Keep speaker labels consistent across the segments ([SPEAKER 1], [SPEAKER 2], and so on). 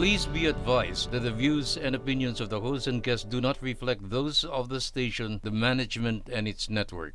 [SPEAKER 1] Please be advised that the views and opinions of the host and guests do not reflect those of the station, the management, and its network.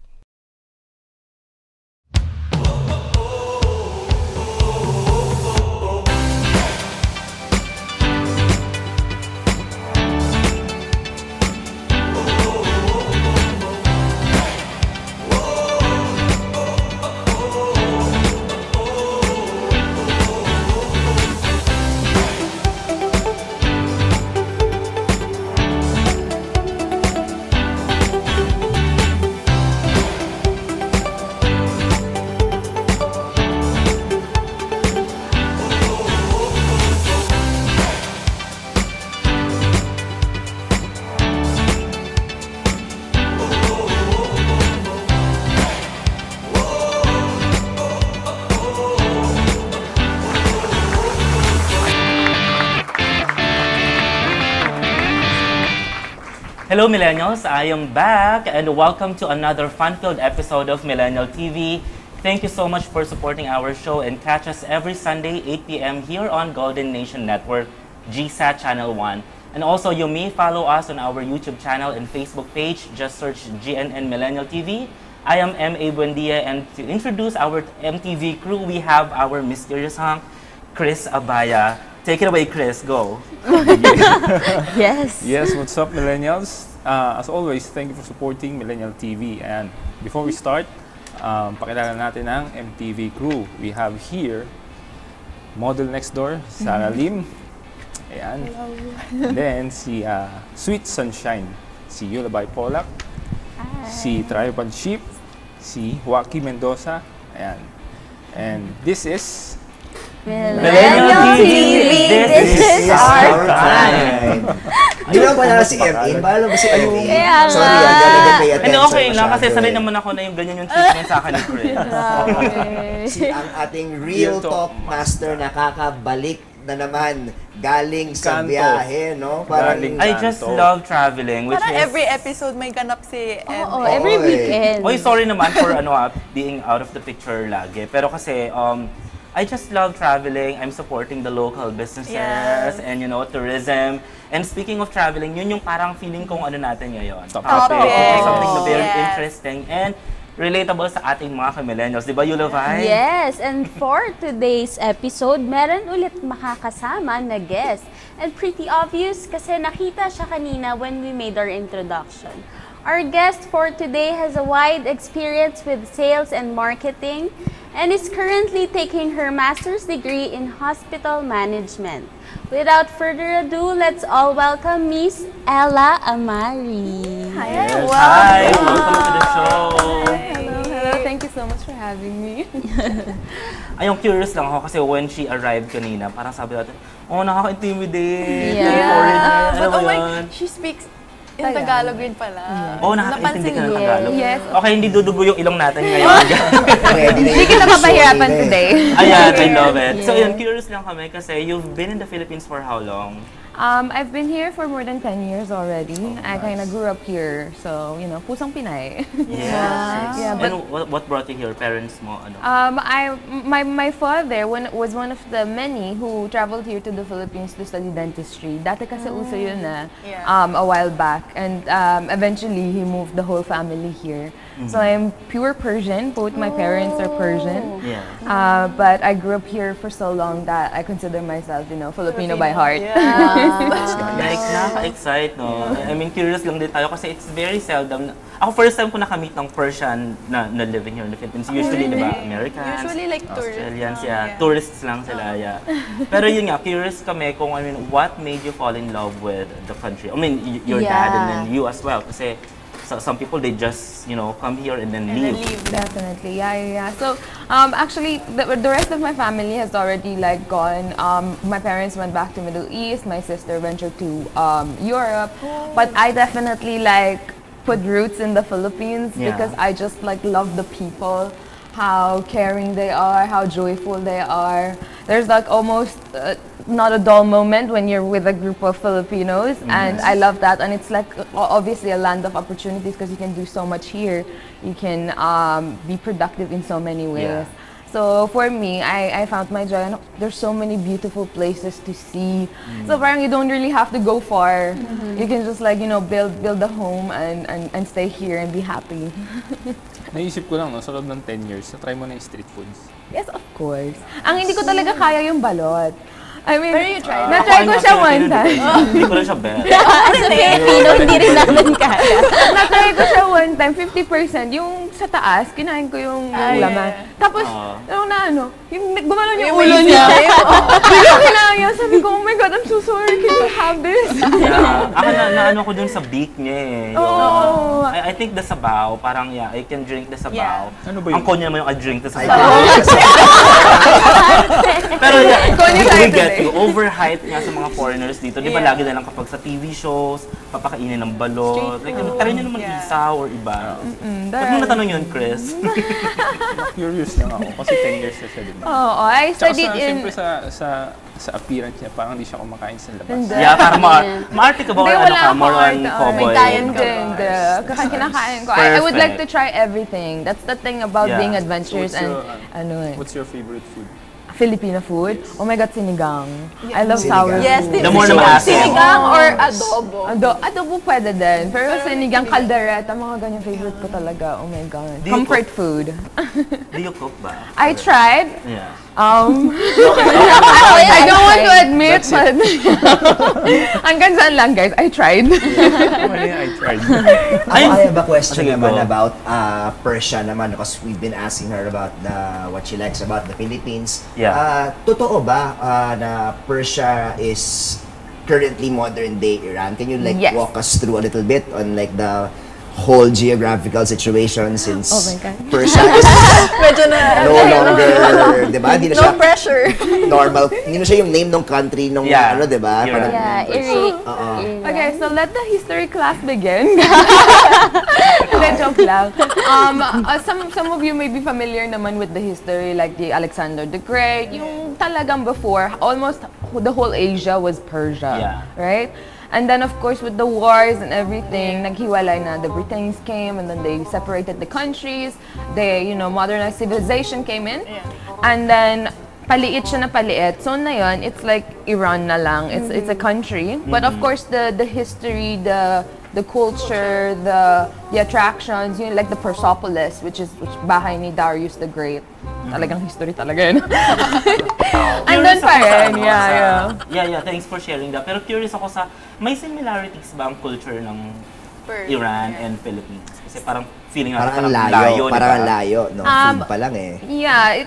[SPEAKER 2] Hello Millennials, I am back and welcome to another fun-filled episode of Millennial TV. Thank you so much for supporting our show and catch us every Sunday 8 p.m. here on Golden Nation Network, GSAT Channel 1. And also you may follow us on our YouTube channel and Facebook page, just search GNN Millennial TV. I am M.A and to introduce our MTV crew, we have our mysterious hunk, Chris Abaya. Take it away, Chris. Go.
[SPEAKER 3] Yes.
[SPEAKER 4] Yes, what's up, Millennials? As always, thank you for supporting Millennial TV. And before we start, pakilala natin ang MTV crew. We have here, model next door, Zarah Lim. Ayan. And then, si Sweet Sunshine, si Euluvye Polak, si Tripod Sheep, si Joaqui Mendoza. Ayan. And this is
[SPEAKER 3] Millennial TV, this is our time.
[SPEAKER 5] Di lang ba na si M.A? Bahala ba si M.A?
[SPEAKER 3] Kaya nga.
[SPEAKER 5] Sorry, galing pay attention.
[SPEAKER 2] Ano, okay lang kasi sanay naman ako na yung ganyan yung treatment sa akin ni Chris.
[SPEAKER 5] Si ang ating real talk master nakakabalik na naman galing sa biyahe, no? Parang
[SPEAKER 2] I just love traveling, which
[SPEAKER 6] parang
[SPEAKER 2] is
[SPEAKER 6] every episode may ganap si M.A.
[SPEAKER 3] Oo, every weekend.
[SPEAKER 2] Oy, sorry naman for being out of the picture lagi. Pero kasi I just love traveling. I'm supporting the local businesses and tourism. And speaking of traveling, yun yung parang feeling kong ano natin ngayon.
[SPEAKER 6] Topic.
[SPEAKER 2] Something na very interesting and relatable sa ating mga ka-millennials. Di ba, Euluvye?
[SPEAKER 3] Yes, and for today's episode, meron ulit makakasama na guest. And pretty obvious kasi nakita siya kanina when we made our introduction. Our guest for today has a wide experience with sales and marketing and is currently taking her master's degree in hospital management. Without further ado, let's all welcome Miss Ahmari.
[SPEAKER 6] Hi,
[SPEAKER 2] Yes. Hi, welcome to the show.
[SPEAKER 6] Hello. Thank you so much for having me.
[SPEAKER 2] Ayong curious lang ako kasi when she arrived kanina, parang sabi natin, oh, nakaka-intimidate.
[SPEAKER 3] Yeah.
[SPEAKER 6] But oh my, she speaks in Tagalog rin pala.
[SPEAKER 2] Oh, nakaka-intindi ka ng Tagalog.
[SPEAKER 6] Yes.
[SPEAKER 2] Okay, hindi dudugo yung ilong natin ngayon.
[SPEAKER 5] hindi
[SPEAKER 6] kita mapahirapan today.
[SPEAKER 2] Ayan, I love it. So yun, curious lang kami kasi you've been in the Philippines for how long?
[SPEAKER 7] I've been here for more than 10 years already. I kind of grew up here, so pusang Pinay.
[SPEAKER 2] Yes.
[SPEAKER 7] Yeah,
[SPEAKER 2] And what brought you here? Parents mo? Ano?
[SPEAKER 7] My father was one of the many who traveled here to the Philippines to study dentistry. Dati kasi uso yun na a while back, and eventually he moved the whole family here. So I'm pure Persian. Both my parents are Persian.
[SPEAKER 2] Yeah.
[SPEAKER 7] But I grew up here for so long that I consider myself, Filipino by heart.
[SPEAKER 2] Like, nakaka-excite, no? I mean, curious lang din tayo kasi it's very seldom. Ako, first time ko nakamit ng Persian na living here in the Philippines. Usually, di ba, Americans,
[SPEAKER 6] Usually, like,
[SPEAKER 2] Australians,
[SPEAKER 6] tourists.
[SPEAKER 2] yeah. Tourists lang sila, yeah. Pero yun nga, curious kami kung, what made you fall in love with the country? I mean, your dad and then you as well. Kasi some people, they just, come here and then leave.
[SPEAKER 7] Definitely, yeah. So, actually, the rest of my family has already gone. My parents went back to Middle East. My sister ventured to Europe, but I definitely put roots in the Philippines because I just love the people, how caring they are, how joyful they are. There's almost not a dull moment when you're with a group of Filipinos, and I love that. And it's obviously a land of opportunities because you can do so much here. You can be productive in so many ways. So for me, I found my joy. There's so many beautiful places to see. So parang you don't really have to go far. You can just like, build a home and stay here and be happy.
[SPEAKER 4] Naisip ko lang, no, sa loob ng 10 years, try mo na yung street foods.
[SPEAKER 7] Yes, of course. Ang hindi ko talaga kaya yung balot. I mean,
[SPEAKER 6] Pero you tried.
[SPEAKER 7] na-try ko siya one time.
[SPEAKER 2] Hindi ko rin siya bet.
[SPEAKER 3] As a Filipino, hindi rin namin kaya.
[SPEAKER 7] Na-try ko siya one time, 50%. Yung sa taas, kinain ko yung laman. Tapos, yung gumanon yung ulo niya. Biglang kinain niya. Sabi ko, oh my God, I'm so sorry. Can you have this?
[SPEAKER 2] Ako na ko dun sa beak niya eh.
[SPEAKER 7] Oh.
[SPEAKER 2] I think the sabaw, parang I can drink the sabaw.
[SPEAKER 4] Ano ba yun?
[SPEAKER 2] Ang konya naman yung I drink the sabaw. Pero we get you. Overhyped nga sa mga foreigners dito. Di ba lagi na lang kapag sa TV shows, papakainin ng balot. Like, try nyo naman isaw or iba. Ba't mo natanong yun, Chris?
[SPEAKER 4] Curious lang ako kasi 10 years na siya, di ba?
[SPEAKER 7] Oo, I studied in...
[SPEAKER 4] Siyempre sa appearance niya, parang hindi siya kumakain sa labas.
[SPEAKER 2] Yeah, parang maarte ka ba or ano ka? More on cowboy?
[SPEAKER 7] Hindi. Kinakain ko. I would like to try everything. That's the thing about being adventurous and
[SPEAKER 4] What's your favorite food?
[SPEAKER 7] Filipino food. Oh my God, sinigang. I love sour food.
[SPEAKER 6] Yes,
[SPEAKER 2] The more na maasim.
[SPEAKER 6] sinigang or adobo.
[SPEAKER 7] Adobo pwede din. Pero sinigang, kaldereta, mga ganyan favorite ko talaga. Oh my God. Comfort food.
[SPEAKER 2] Do you cook ba?
[SPEAKER 7] I tried.
[SPEAKER 2] Yeah.
[SPEAKER 7] I don't want to admit, but hanggang saan lang guys, I tried.
[SPEAKER 4] I tried.
[SPEAKER 5] I have a question
[SPEAKER 2] Sige,
[SPEAKER 5] naman
[SPEAKER 2] go.
[SPEAKER 5] about Persia naman because we've been asking her about what she likes about the Philippines.
[SPEAKER 2] Yeah.
[SPEAKER 5] Totoo ba na Persia is currently modern day Iran? Can you
[SPEAKER 7] Yes.
[SPEAKER 5] walk us through a little bit on like the whole geographical situation since
[SPEAKER 7] Oh my God.
[SPEAKER 5] Persia is
[SPEAKER 6] Medyo
[SPEAKER 5] no longer, di ba? Hindi na siya
[SPEAKER 6] no pressure.
[SPEAKER 5] normal. Hindi na siya yung name ng country nung di ba?
[SPEAKER 2] Iran.
[SPEAKER 5] Parang-
[SPEAKER 3] Yeah,
[SPEAKER 7] Okay, so let the history class begin. Hindi, joke lang. Some of you may be familiar naman with the history, like the Alexander the Great. Yung talagang before, almost the whole Asia was Persia, right? And then, of course, with the wars and everything, naghiwalay na. The Britons came, and then they separated the countries. They, modernized civilization came in. And then, paliit siya na paliit. So, na yun, it's like Iran na lang. It's a country. But of course, the history, the culture, the attractions, like the Persepolis, which bahay ni Darius the Great. Talagang history talaga yun. Andun pa rin,
[SPEAKER 2] Yeah, thanks for sharing that. Pero curious ako may similarities ba ang culture ng Iran and Philippines? Kasi parang feeling natin
[SPEAKER 5] parang ang layo, no? Food pa lang eh.
[SPEAKER 7] Yeah,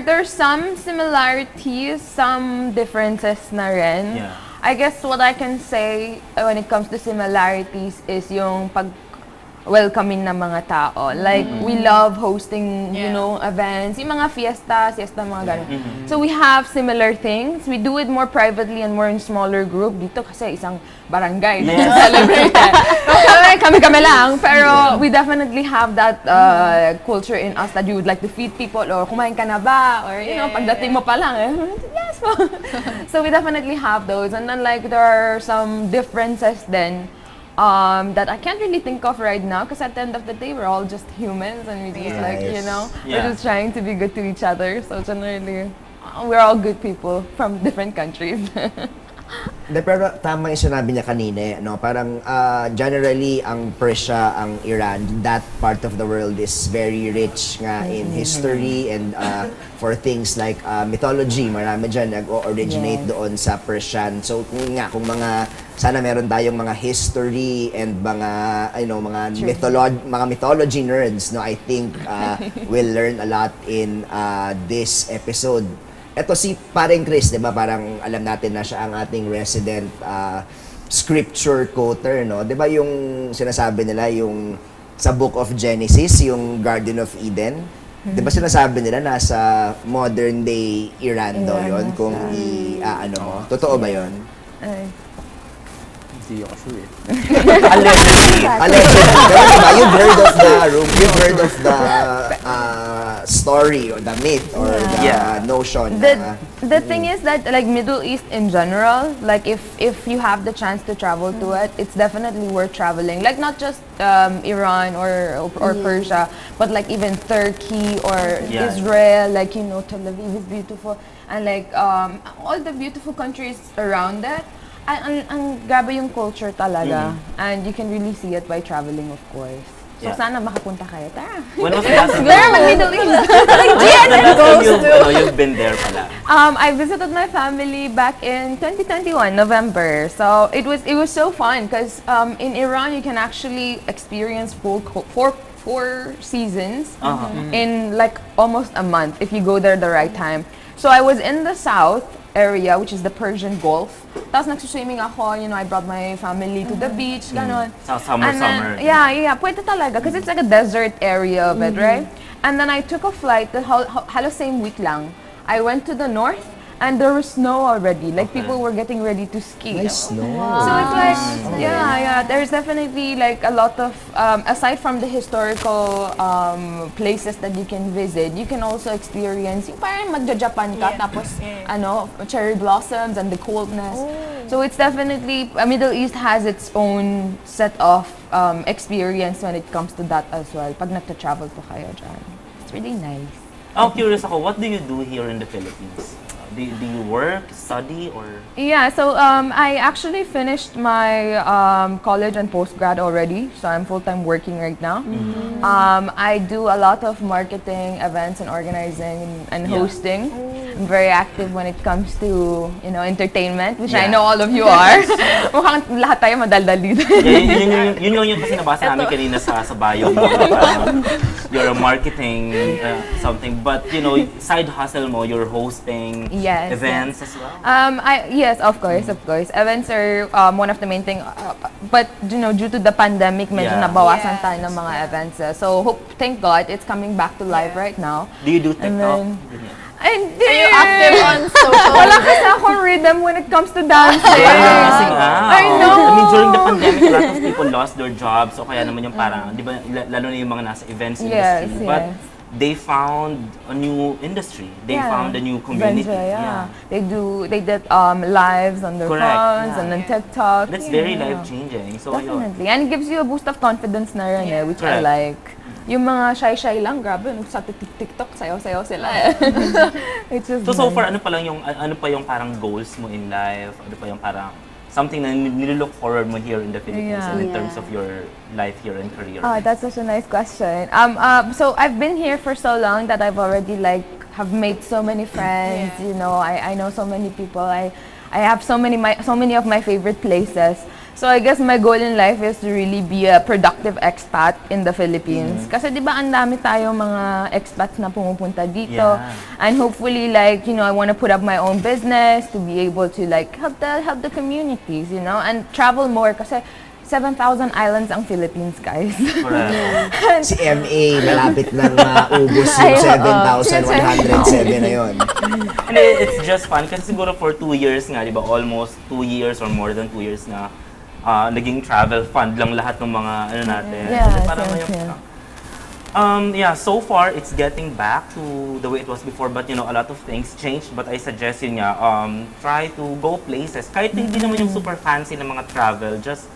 [SPEAKER 7] there's some similarities, some differences na rin.
[SPEAKER 2] Yeah.
[SPEAKER 7] I guess what I can say when it comes to similarities is yung welcoming ng mga tao. Like, we love hosting, events, yung mga fiesta, mga ganun. So, we have similar things. We do it more privately and more in smaller group. Dito kasi isang barangay. Celebrate. Kami lang. Pero, we definitely have that culture in us that you would like to feed people or kumain ka na ba? Or, pagdating mo pa lang, yes po. So, we definitely have those. And then, like, there are some differences then that I can't really think of right now because at the end of the day we're all just humans and we just we're just trying to be good to each other, so generally we're all good people from different countries.
[SPEAKER 5] Pero tama yung sinabi niya kanina, no? Parang generally ang Persia, ang Iran, that part of the world is very rich nga in history and for things like mythology. Marami dyan nag-originate doon sa Persian. So kung sana meron tayong mga history and mga mga mythology nerds, no? I think we'll learn a lot in this episode. Ito si Paring Chris, 'di ba? Parang alam natin na siya ang ating resident scripture quoter, no? 'Di ba yung sinasabi nila yung sa Book of Genesis, yung Garden of Eden? 'Di ba sinasabi nila nasa modern day Iran daw 'yon kung mo? Totoo ba 'yon?
[SPEAKER 4] Hindi ako sure.
[SPEAKER 5] Allegedly. Pero diba, you've heard of the story story or the myth or the notion.
[SPEAKER 7] The thing is that like Middle East in general, like if you have the chance to travel to it, it's definitely worth traveling. Like not just Iran or Persia, but like even Turkey or Israel. Like Tel Aviv is beautiful, and like all the beautiful countries around it. Ang grabe yung culture talaga, and you can really see it by traveling, of course. So sana makapunta kayo. Tara.
[SPEAKER 2] When was the last time?
[SPEAKER 7] Middle East.
[SPEAKER 2] You've been there pala.
[SPEAKER 7] I visited my family back in 2021 November. So it was so fun because in Iran you can actually experience four seasons in like almost a month if you go there the right time. So I was in the south area, which is the Persian Gulf. Tapos nagsuswimming ako, I brought my family to the beach, ganon.
[SPEAKER 2] Summer.
[SPEAKER 7] Yeah, pwede talaga, because it's like a desert area of it, right? And then I took a flight, halos same week lang. I went to the north, and there was snow already. Like people were getting ready to ski.
[SPEAKER 5] Nice snow.
[SPEAKER 7] So it's like, there's definitely like a lot of, aside from the historical places that you can visit, you can also experience, yung parang magja-Japan ka, tapos cherry blossoms and the coldness. So it's definitely, Middle East has its own set of experience when it comes to that as well. Pag nagta-travel po kayo dyan. It's really nice.
[SPEAKER 2] I'm curious ako, what do you do here in the Philippines? Do you work, study, or?
[SPEAKER 7] Yeah, so I actually finished my college and postgrad already, so I'm full-time working right now. I do a lot of marketing, events, and organizing and hosting. I'm very active when it comes to entertainment, which I know all of you are. Mukhang lahat tayo madaldal dito.
[SPEAKER 2] Yun yung kasi nabasa namin kanina sa bio mo. You're a marketing something, but side hustle mo, you're hosting. Events as well?
[SPEAKER 7] Yes, of course. Events are one of the main things. But, due to the pandemic, medyo nabawasan tayo ng mga events. So, thank God, it's coming back to life right now.
[SPEAKER 2] Do you do TikTok?
[SPEAKER 7] Are
[SPEAKER 6] you active on social?
[SPEAKER 7] Wala kasi akong rhythm when it comes to dancing.
[SPEAKER 2] I know! I mean, during the pandemic, a lot of people lost their jobs. So, kaya naman yung parang, di ba, lalo na yung mga nasa events industry. But, they found a new industry. They found a new community.
[SPEAKER 7] They did lives on their phones and on TikTok.
[SPEAKER 2] That's very life-changing. So
[SPEAKER 7] definitely. And it gives you a boost of confidence na rin which I like. Yung mga shy-shy lang, grabe, sa TikTok, sayaw-sayaw sila
[SPEAKER 2] So far, ano pa yung parang goals mo in life? Ano pa yung parang something na nilook forward mo here in the Philippines and in terms of your life here and career?
[SPEAKER 7] That's such a nice question. So I've been here for so long that I've already have made so many friends. I know so many people. I have so many of my favorite places. So I guess my goal in life is to really be a productive expat in the Philippines. Kasi di ba ang dami tayong mga expats na pumupunta dito. And hopefully I want to put up my own business to be able to help the communities, and travel more kasi 7,000 islands ang Philippines, guys.
[SPEAKER 5] Si M.A, malapit nang ubos yung 7,107 na yun.
[SPEAKER 2] And it's just fun kasi siguro for 2 years nga, di ba, almost 2 years or more than 2 years na naging travel fund lang lahat ng mga natin. So far it's getting back to the way it was before, but a lot of things changed. But I suggest yun nga, try to go places. Kahit hindi naman yung super fancy na mga travel, just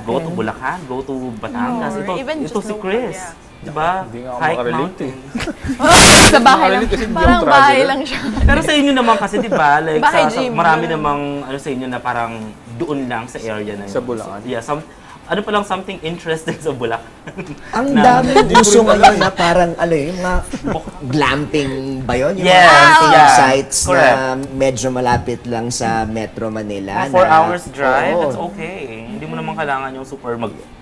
[SPEAKER 2] go to Bulacan, go to Batangas. Ito si Chris. Diba? Hike mountain.
[SPEAKER 7] Sa bahay lang.
[SPEAKER 6] Parang bahay lang siya.
[SPEAKER 2] Pero sa inyo naman kasi, diba? Marami namang sa inyo na parang doon lang sa area na yun.
[SPEAKER 4] Sa Bulacan?
[SPEAKER 2] Yeah, something interesting sa Bulacan.
[SPEAKER 5] Ang dami gusto ngayon na parang, mga glamping ba yun? Yung glamping sites na medyo malapit lang sa Metro Manila.
[SPEAKER 2] 4 hours drive, that's okay. Hindi mo naman kailangan yung super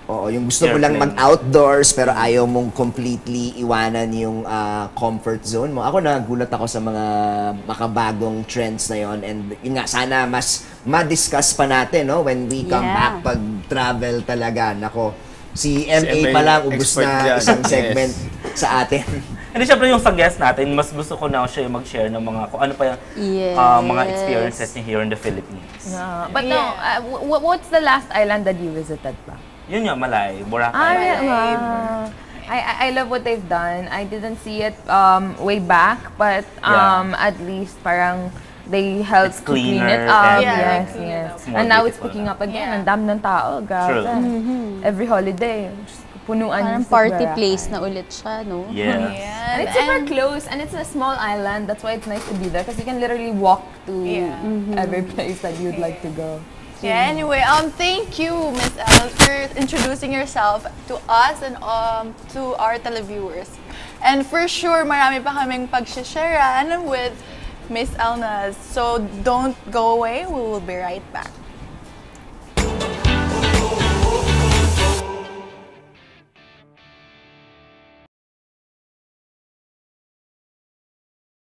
[SPEAKER 5] yung gusto mo lang mag-outdoors pero ayaw mong completely iwanan yung comfort zone mo. Ako nagulat ako sa mga makabagong trends na yon, and yun nga, sana mas ma-discuss pa natin when we come back pag travel talaga. Nako, si M.A pa lang, ubus na isang segment sa atin.
[SPEAKER 2] Hindi, syempre yung sa guest natin, mas gusto ko na siya mag-share ng mga kung ano pa yung mga experiences niya here in the Philippines.
[SPEAKER 7] But what's the last island that you visited pa?
[SPEAKER 2] Yun nga, Malay, Boracay.
[SPEAKER 7] I love what they've done. I didn't see it way back, but at least parang they helped
[SPEAKER 2] It's
[SPEAKER 7] to clean
[SPEAKER 2] cleaner
[SPEAKER 7] it up.
[SPEAKER 2] and-
[SPEAKER 7] Yes,
[SPEAKER 6] clean it
[SPEAKER 7] yes.
[SPEAKER 6] up.
[SPEAKER 2] It's more
[SPEAKER 7] And now it's
[SPEAKER 2] beautiful
[SPEAKER 7] picking
[SPEAKER 2] na.
[SPEAKER 7] up again.
[SPEAKER 6] Yeah.
[SPEAKER 7] Ang dami ng tao.
[SPEAKER 2] True.
[SPEAKER 7] Grabe. Every holiday. just Punuan
[SPEAKER 3] Parang
[SPEAKER 7] yung
[SPEAKER 3] party
[SPEAKER 7] Zarah.
[SPEAKER 3] place na ulit siya, no?
[SPEAKER 2] Yes.
[SPEAKER 7] And it's super close, and it's a small island. That's why it's nice to be there, because you can literally walk to every place that you'd like to go.
[SPEAKER 6] Yeah, anyway, thank you, Miss Elle, for introducing yourself to us and to our televiewers. And for sure, marami pa kaming pag-sharean with Miss Elnaz. So don't go away, we will be right back.